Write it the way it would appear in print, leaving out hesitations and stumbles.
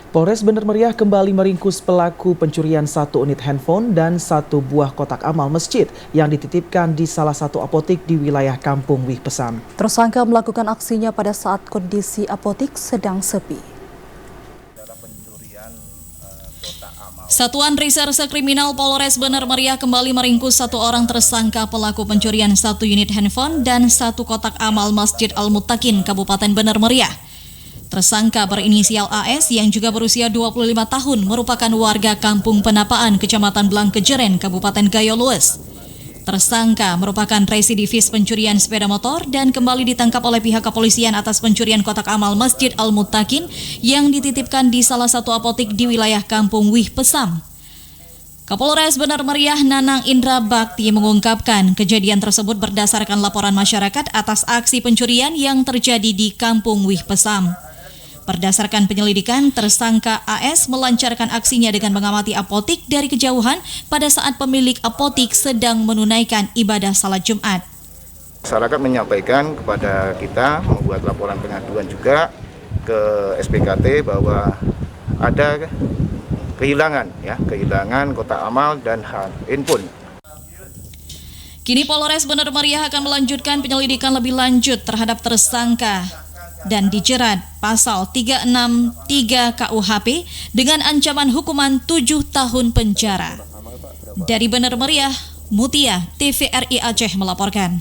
Polres Bener Meriah kembali meringkus pelaku pencurian 1 unit handphone dan 1 buah kotak amal masjid yang dititipkan di salah satu apotik di wilayah Kampung Wih Pesam. Tersangka melakukan aksinya pada saat kondisi apotik sedang sepi. Satuan Reserse Kriminal Polres Bener Meriah kembali meringkus 1 orang tersangka pelaku pencurian 1 unit handphone dan 1 kotak amal Masjid Al-Muttaqin, Kabupaten Bener Meriah. Tersangka berinisial AS yang juga berusia 25 tahun merupakan warga Kampung Penapaan, Kecamatan Blangkejeren, Kabupaten Gayo Lues. Tersangka merupakan residivis pencurian sepeda motor dan kembali ditangkap oleh pihak kepolisian atas pencurian kotak amal Masjid Al-Muttaqin yang dititipkan di salah satu apotik di wilayah Kampung Wih Pesam. Kapolres Bener Meriah Nanang Indra Bakti mengungkapkan kejadian tersebut berdasarkan laporan masyarakat atas aksi pencurian yang terjadi di Kampung Wih Pesam. Berdasarkan penyelidikan, tersangka AS melancarkan aksinya dengan mengamati apotik dari kejauhan pada saat pemilik apotik sedang menunaikan ibadah salat Jumat. Masyarakat menyampaikan kepada kita, membuat laporan pengaduan juga ke SPKT bahwa ada kehilangan kotak amal dan handphone. Kini Polres Bener Meriah akan melanjutkan penyelidikan lebih lanjut terhadap tersangka dan dijerat pasal 363 KUHP dengan ancaman hukuman 7 tahun penjara. Dari Bener Meriah, Mutia, TVRI Aceh melaporkan.